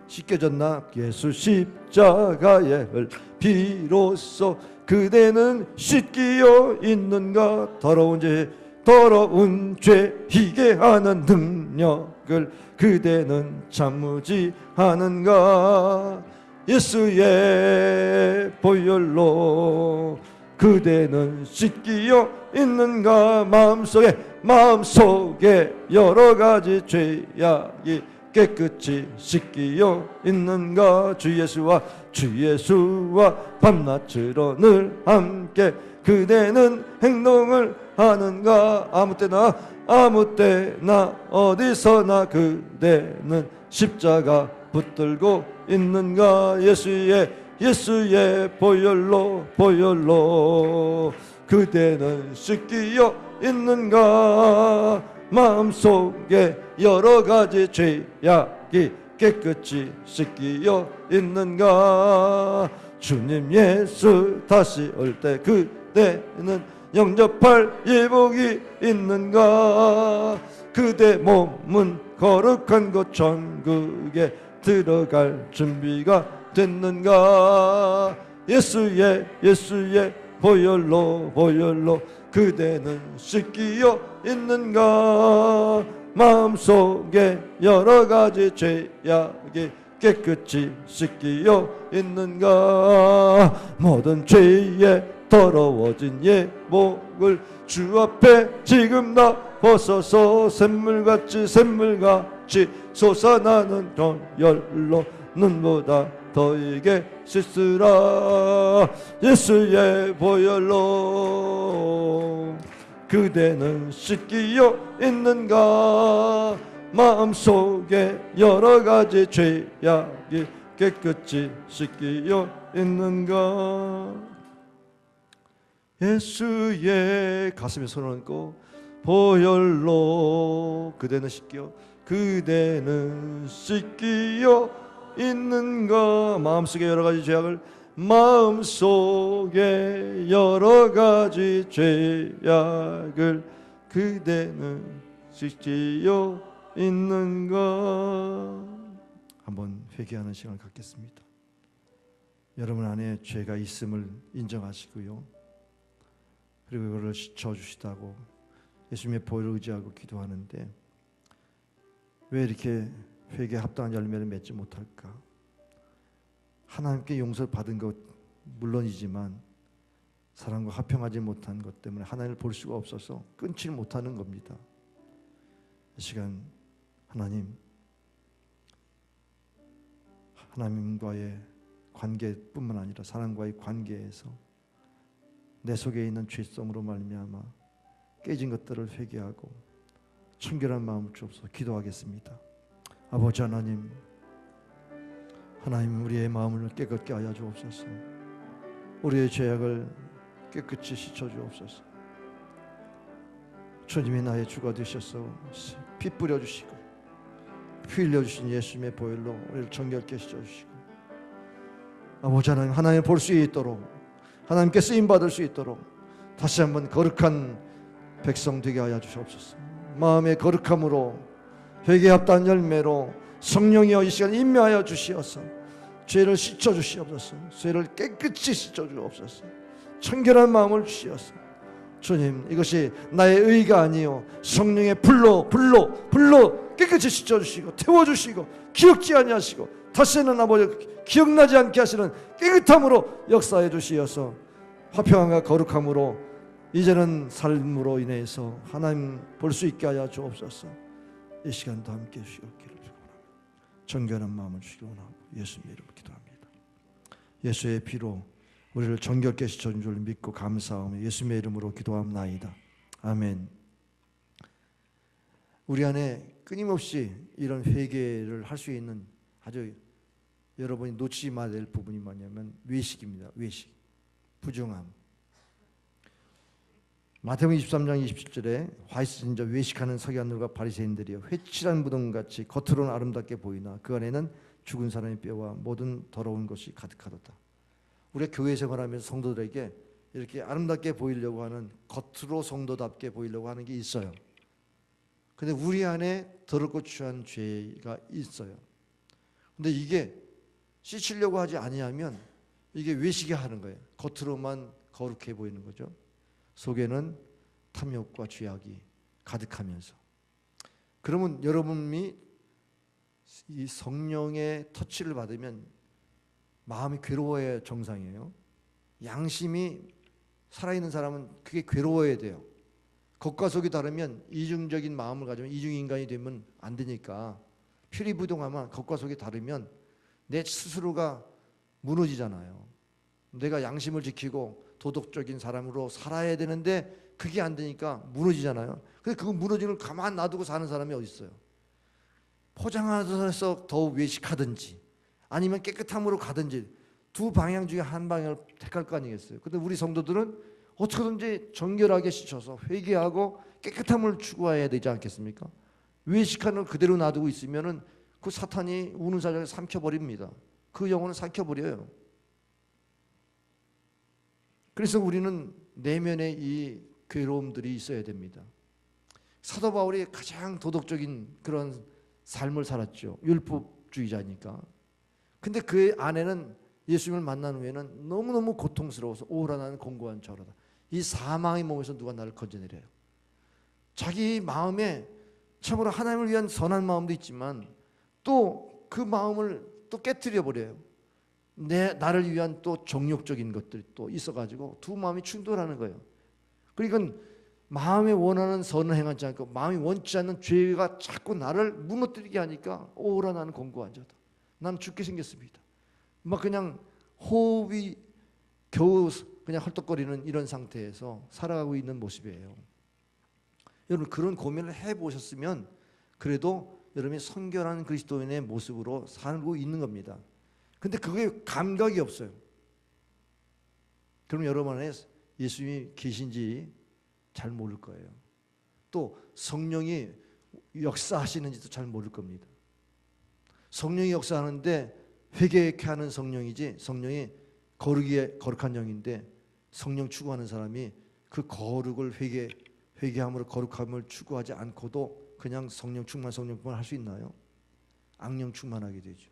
씻겨졌나 예수 십자가의 피로써 그대는 씻기어 있는가. 더러운 죄 희게 하는 능력을 그대는 참무지 하는가. 예수의 보혈로 그대는 씻기어 있는가. 마음속에 여러 가지 죄악이 깨끗이 씻기어 있는가. 주 예수와 밤낮으로 늘 함께 그대는 행동을 하는가. 아무 때나 어디서나 그대는 십자가 붙들고 있는가. 예수의 보혈로 그대는 씻기어 있는가. 마음속에 여러 가지 죄악이 깨끗이 씻기어 있는가. 주님 예수 다시 올 때 그대는 영접할 예복이 있는가. 그대 몸은 거룩한 곳 천국에 들어갈 준비가 됐는가. 예수의 보혈로 그대는 씻기어 있는가. 마음속에 여러 가지 죄악이 깨끗이 씻기어 있는가. 모든 죄에 더러워진 예복을 주 앞에 지금 다 벗어서 샘물같이 솟아나는 보혈로 눈보다 더이게 씻으라. 예수의 보혈로 그대는 씻기어 있는가. 마음속에 여러 가지 죄악이 깨끗이 씻기어 있는가. 예수의 가슴에 손을 얹고 보혈로 그대는 씻기어 있는가. 마음속에 여러 가지 죄악을 그대는 씻기어 있는가. 한번 회개하는 시간을 갖겠습니다. 여러분 안에 죄가 있음을 인정하시고요, 그리고 그걸 씻어주시다고 예수님의 보혈을 의지하고 기도하는데 왜 이렇게 회개에 합당한 열매를 맺지 못할까? 하나님께 용서를 받은 것 물론이지만 사람과 화평하지 못한 것 때문에 하나님을 볼 수가 없어서 끊지 못하는 겁니다. 이 시간 하나님과의 관계뿐만 아니라 사람과의 관계에서 내 속에 있는 죄성으로 말미암아 깨진 것들을 회개하고 청결한 마음을 주옵소서. 기도하겠습니다. 아버지 하나님 우리의 마음을 깨끗게 하여 주옵소서. 우리의 죄악을 깨끗이 씻어 주옵소서. 주님이 나의 주가 되셔서 피 뿌려 주시고 피 흘려 주신 예수님의 보혈로 우리를 정결케 씻어 주시고, 아버지 하나님 볼 수 있도록, 하나님께 쓰임 받을 수 있도록 다시 한번 거룩한 백성 되게 하여 주시옵소서. 마음의 거룩함으로 회개에 합당한 열매로 성령이여 이 시간 임하여 주시어서 죄를 씻어 주시옵소서. 죄를 깨끗이 씻어 주옵소서. 청결한 마음을 주시어서 주님, 이것이 나의 의가 아니요 성령의 불로 깨끗이 씻어 주시고 태워 주시고 기억지 아니하시고 다시는 아버지 기억나지 않게 하시는 깨끗함으로 역사해 주시어서 화평함과 거룩함으로 이제는 삶으로 인해서 하나님 볼 수 있게 하여 주옵소서. 이 시간도 함께 주시옵기를 원합니다. 정결한 마음을 주시기 원하고 예수님의 이름으로 기도합니다. 예수의 피로 우리를 정결케 씻어준 줄 믿고 감사하며 예수님의 이름으로 기도합나이다. 아멘. 우리 안에 끊임없이 이런 회개를 할 수 있는 아주 여러분이 놓치지 말아야 될 부분이 뭐냐면 외식입니다. 외식, 부정함. 마태복음 23장 27절에 화이트 진저 외식하는 서기관들과 바리새인들이여 회칠한 무덤같이 겉으로는 아름답게 보이나 그 안에는 죽은 사람의 뼈와 모든 더러운 것이 가득하도다. 우리가 교회 생활하면서 성도들에게 이렇게 아름답게 보이려고 하는, 겉으로 성도답게 보이려고 하는 게 있어요. 근데 우리 안에 더럽고 추한 죄가 있어요. 근데 이게 씻으려고 하지 아니하면 이게 외식이 하는 거예요. 겉으로만 거룩해 보이는 거죠. 속에는 탐욕과 죄악이 가득하면서. 그러면 여러분이 이 성령의 터치를 받으면 마음이 괴로워야 정상이에요. 양심이 살아있는 사람은 그게 괴로워야 돼요. 겉과 속이 다르면 이중적인 마음을 가지면 이중인간이 되면 안 되니까, 표리부동하면 겉과 속이 다르면 내 스스로가 무너지잖아요. 내가 양심을 지키고 도덕적인 사람으로 살아야 되는데 그게 안 되니까 무너지잖아요. 근데 그 무너짐을 가만 놔두고 사는 사람이 어디 있어요? 포장해서 더 외식하든지 아니면 깨끗함으로 가든지 두 방향 중에 한 방향을 택할 거 아니겠어요? 근데 우리 성도들은 어떻게든지 정결하게 씻어서 회개하고 깨끗함을 추구해야 되지 않겠습니까? 외식하는 걸 그대로 놔두고 있으면은 그 사탄이 우는 사자를 삼켜버립니다. 그 영혼을 삼켜버려요. 그래서 우리는 내면에 이 괴로움들이 있어야 됩니다. 사도 바울이 가장 도덕적인 그런 삶을 살았죠. 율법주의자니까. 근데 그 안에는 예수님을 만난 후에는 너무너무 고통스러워서 오라 나는 공고한 저라다. 이 사망의 몸에서 누가 나를 건져내려요. 자기 마음에 참으로 하나님을 위한 선한 마음도 있지만 또 그 마음을 또 깨트려 버려요. 나를 위한 또 정욕적인 것들이 또 있어가지고 두 마음이 충돌하는 거예요. 그러니까 마음에 원하는 선을 행하지 않고 마음이 원치 않는 죄가 자꾸 나를 무너뜨리게 하니까 오라 나는 공고한 자다. 나는 죽게 생겼습니다. 막 그냥 호흡이 겨우 그냥 헐떡거리는 이런 상태에서 살아가고 있는 모습이에요. 여러분 그런 고민을 해보셨으면 그래도 여러분이 성결한 그리스도인의 모습으로 살고 있는 겁니다. 근데 그게 감각이 없어요. 그럼 여러분 안에 예수님이 계신지 잘 모를 거예요. 또 성령이 역사하시는지도 잘 모를 겁니다. 성령이 역사하는데 회개케 하는 성령이지, 성령이 거룩한 영인데 성령 추구하는 사람이 그 거룩을 회개함으로 거룩함을 추구하지 않고도 그냥 성령 충만 할 수 있나요? 악령 충만하게 되죠.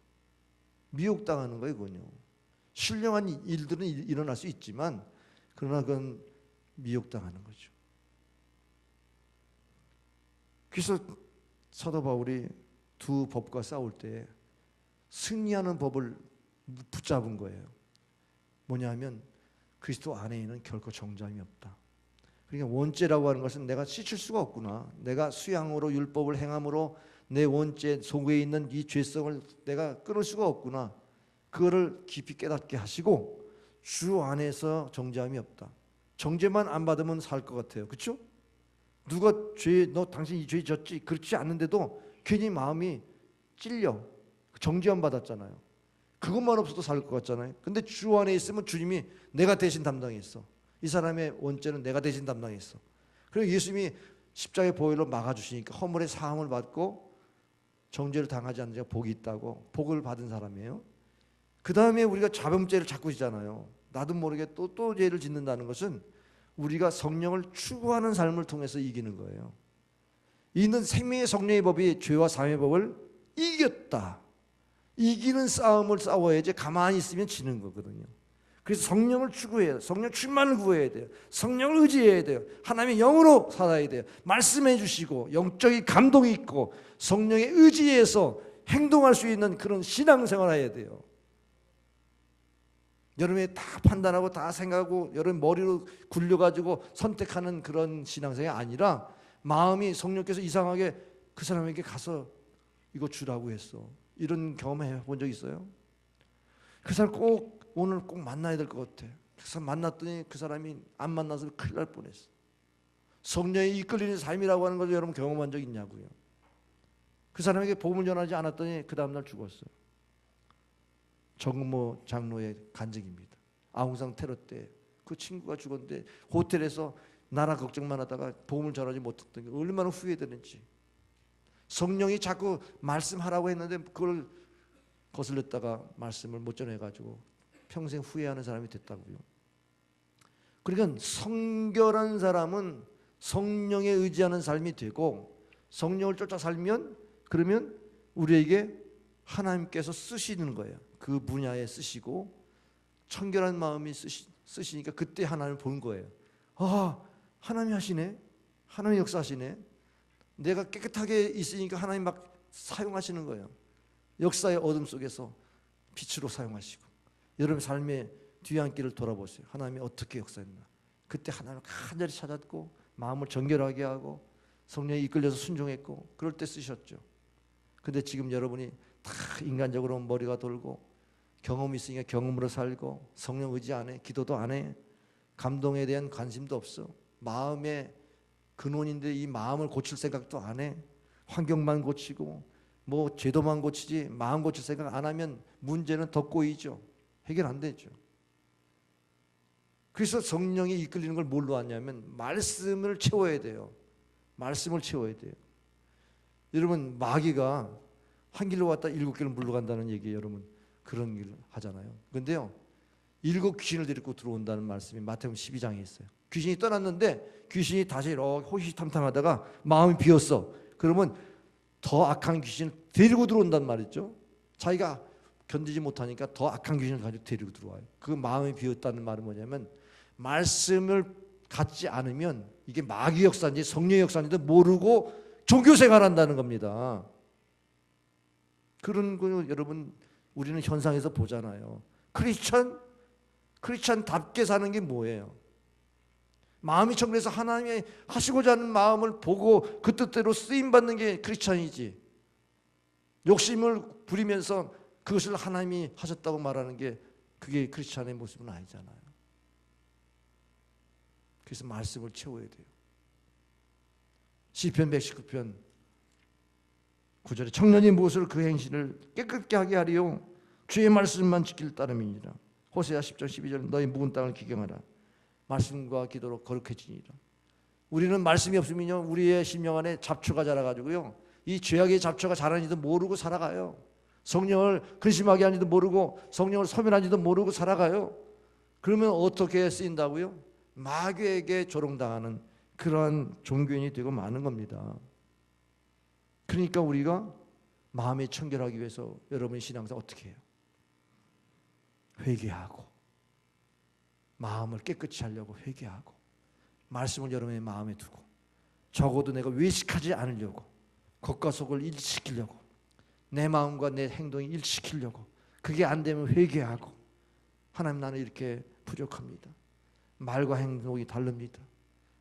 미혹당하는 거예요, 그건요. 신령한 일들은 일어날 수 있지만 그러나 그건 미혹당하는 거죠. 그래서 사도 바울이 두 법과 싸울 때 승리하는 법을 붙잡은 거예요. 뭐냐면 그리스도 안에는 결코 정죄함이 없다. 그러니까 원죄라고 하는 것은 내가 씻을 수가 없구나. 내가 수양으로 율법을 행함으로 내 원죄 속에 있는 이 죄성을 내가 끊을 수가 없구나. 그거를 깊이 깨닫게 하시고 주 안에서 정죄함이 없다. 정죄만 안 받으면 살 것 같아요. 그렇죠? 누가 너 당신 이 죄 졌지? 그렇지 않는데도 괜히 마음이 찔려. 정죄함 받았잖아요. 그것만 없어도 살 것 같잖아요. 근데 주 안에 있으면 주님이 내가 대신 담당했어. 이 사람의 원죄는 내가 대신 담당했어. 그리고 예수님이 십자가의 보혈로 막아주시니까 허물의 사함을 받고 정죄를 당하지 않는 자가 복이 있다고 복을 받은 사람이에요. 그 다음에 우리가 자범죄를 찾고 있잖아요. 나도 모르게 또 죄를 짓는다는 것은 우리가 성령을 추구하는 삶을 통해서 이기는 거예요. 이는 생명의 성령의 법이 죄와 사함의 법을 이겼다. 이기는 싸움을 싸워야지 가만히 있으면 지는 거거든요. 그래서 성령을 추구해야 돼요. 성령 충만을 구해야 돼요. 성령을 의지해야 돼요. 하나님의 영으로 살아야 돼요. 말씀해 주시고 영적인 감동이 있고 성령의 의지에서 행동할 수 있는 그런 신앙생활을 해야 돼요. 여러분이 다 판단하고 다 생각하고 여러분 머리로 굴려가지고 선택하는 그런 신앙생활이 아니라 마음이 성령께서 이상하게 그 사람에게 가서 이거 주라고 했어. 이런 경험해 본 적 있어요? 그 사람 오늘 꼭 만나야 될 것 같아. 그래서 만났더니 그 사람이 안 만나서 큰일 날 뻔했어. 성령에 이끌리는 삶이라고 하는 걸 여러분 경험한 적 있냐고요. 그 사람에게 복음을 전하지 않았더니 그 다음날 죽었어요. 정모 장로의 간증입니다. 아웅산 테러 때 그 친구가 죽었는데 호텔에서 나라 걱정만 하다가 복음을 전하지 못했던 게 얼마나 후회되는지. 성령이 자꾸 말씀하라고 했는데 그걸 거슬렸다가 말씀을 못 전해가지고 평생 후회하는 사람이 됐다고요. 그러니까 성결한 사람은 성령에 의지하는 삶이 되고 성령을 쫓아 살면 그러면 우리에게 하나님께서 쓰시는 거예요. 그 분야에 쓰시고 청결한 마음이 쓰시니까 그때 하나님을 보는 거예요. 아, 하나님이 하시네. 하나님 역사하시네. 내가 깨끗하게 있으니까 하나님 막 사용하시는 거예요. 역사의 어둠 속에서 빛으로 사용하시고. 여러분 삶의 뒤안길을 돌아보세요. 하나님이 어떻게 역사했나. 그때 하나님을 간절히 찾았고 마음을 정결하게 하고 성령에 이끌려서 순종했고 그럴 때 쓰셨죠. 근데 지금 여러분이 다 인간적으로 머리가 돌고 경험이 있으니까 경험으로 살고 성령 의지 안 해. 기도도 안 해. 감동에 대한 관심도 없어. 마음의 근원인데 이 마음을 고칠 생각도 안 해. 환경만 고치고 뭐 제도만 고치지 마음 고칠 생각 안 하면 문제는 더 꼬이죠. 해결 안 되죠. 그래서 성령이 이끌리는 걸 뭘로 하냐면 말씀을 채워야 돼요. 말씀을 채워야 돼요. 여러분 마귀가 한 길로 왔다 7길로 물러간다는 얘기예요. 여러분 그런 길 하잖아요. 그런데요 7 귀신을 데리고 들어온다는 말씀이 마태복음 12장에 있어요. 귀신이 떠났는데 귀신이 다시 이렇게 호시탐탐하다가 마음이 비었어. 그러면 더 악한 귀신을 데리고 들어온단 말이죠. 자기가 견디지 못하니까 더 악한 귀신을 가지고 데리고 들어와요. 그 마음이 비었다는 말은 뭐냐면 말씀을 갖지 않으면 이게 마귀 역사인지 성령의 역사인지도 모르고 종교 생활한다는 겁니다. 그런 거 여러분 우리는 현상에서 보잖아요. 크리스찬답게 사는 게 뭐예요? 마음이 청결해서 하나님이 하시고자 하는 마음을 보고 그 뜻대로 쓰임받는 게 크리스찬이지. 욕심을 부리면서 그것을 하나님이 하셨다고 말하는 게 그게 크리스찬의 모습은 아니잖아요. 그래서 말씀을 채워야 돼요. 시편 119편 9절에 청년이 무엇을 그 행실을 깨끗게 하게 하리요 주의 말씀만 지킬 따름이니라. 호세아 10장 12절 너희 묵은 땅을 기경하라. 말씀과 기도로 거룩해지니라. 우리는 말씀이 없으면요 우리의 심령 안에 잡초가 자라가지고요 이 죄악의 잡초가 자라는지도 모르고 살아가요. 성령을 근심하게 하는지도 모르고 성령을 소멸하는지도 모르고 살아가요. 그러면 어떻게 쓰인다고요? 마귀에게 조롱당하는 그러한 종교인이 되고 마는 겁니다. 그러니까 우리가 마음이 청결하기 위해서 여러분의 신앙생활 어떻게 해요? 회개하고 마음을 깨끗이 하려고 회개하고 말씀을 여러분의 마음에 두고 적어도 내가 외식하지 않으려고 겉과 속을 일치시키려고 내 마음과 내 행동이 일치시키려고 그게 안 되면 회개하고 하나님 나는 이렇게 부족합니다. 말과 행동이 다릅니다.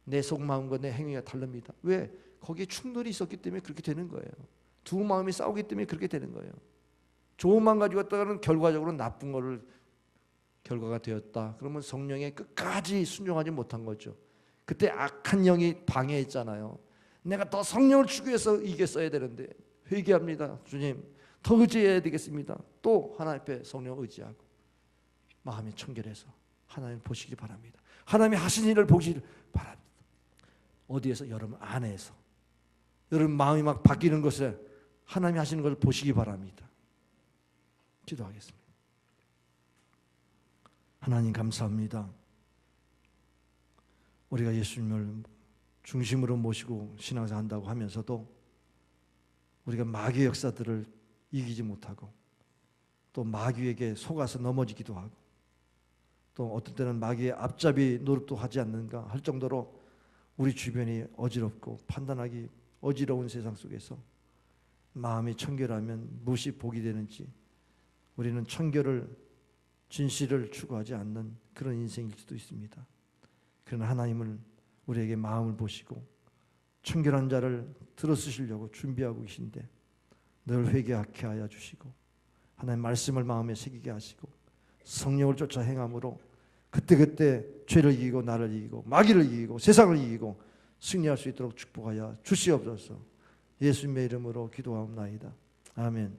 내 속마음과 내 행위가 다릅니다. 왜? 거기에 충돌이 있었기 때문에 그렇게 되는 거예요. 두 마음이 싸우기 때문에 그렇게 되는 거예요. 좋은 마음 가지고 왔다가는 결과적으로 나쁜 거를 결과가 되었다. 그러면 성령에 끝까지 순종하지 못한 거죠. 그때 악한 영이 방해했잖아요. 내가 더 성령을 주기 위해서 이게 써야 되는데 회개합니다. 주님 더 의지해야 되겠습니다. 또 하나님 앞에 성령 의지하고 마음이 청결해서 하나님 보시기 바랍니다. 하나님이 하신 일을 보시길 바랍니다. 어디에서? 여러분 안에서. 여러분 마음이 막 바뀌는 것을 하나님이 하시는 것을 보시기 바랍니다. 기도하겠습니다. 하나님 감사합니다. 우리가 예수님을 중심으로 모시고 신앙생활 한다고 하면서도 우리가 마귀의 역사들을 이기지 못하고 또 마귀에게 속아서 넘어지기도 하고 또 어떤 때는 마귀의 앞잡이 노릇도 하지 않는가 할 정도로 우리 주변이 어지럽고 판단하기 어지러운 세상 속에서 마음이 청결하면 무엇이 복이 되는지 우리는 청결을 진실을 추구하지 않는 그런 인생일 수도 있습니다. 그러나 하나님은 우리에게 마음을 보시고 청결한 자를 들어쓰시려고 준비하고 계신데 늘 회개하게 하여 주시고 하나님 말씀을 마음에 새기게 하시고 성령을 쫓아 행함으로 그때그때 죄를 이기고 나를 이기고 마귀를 이기고 세상을 이기고 승리할 수 있도록 축복하여 주시옵소서. 예수님의 이름으로 기도하옵나이다. 아멘.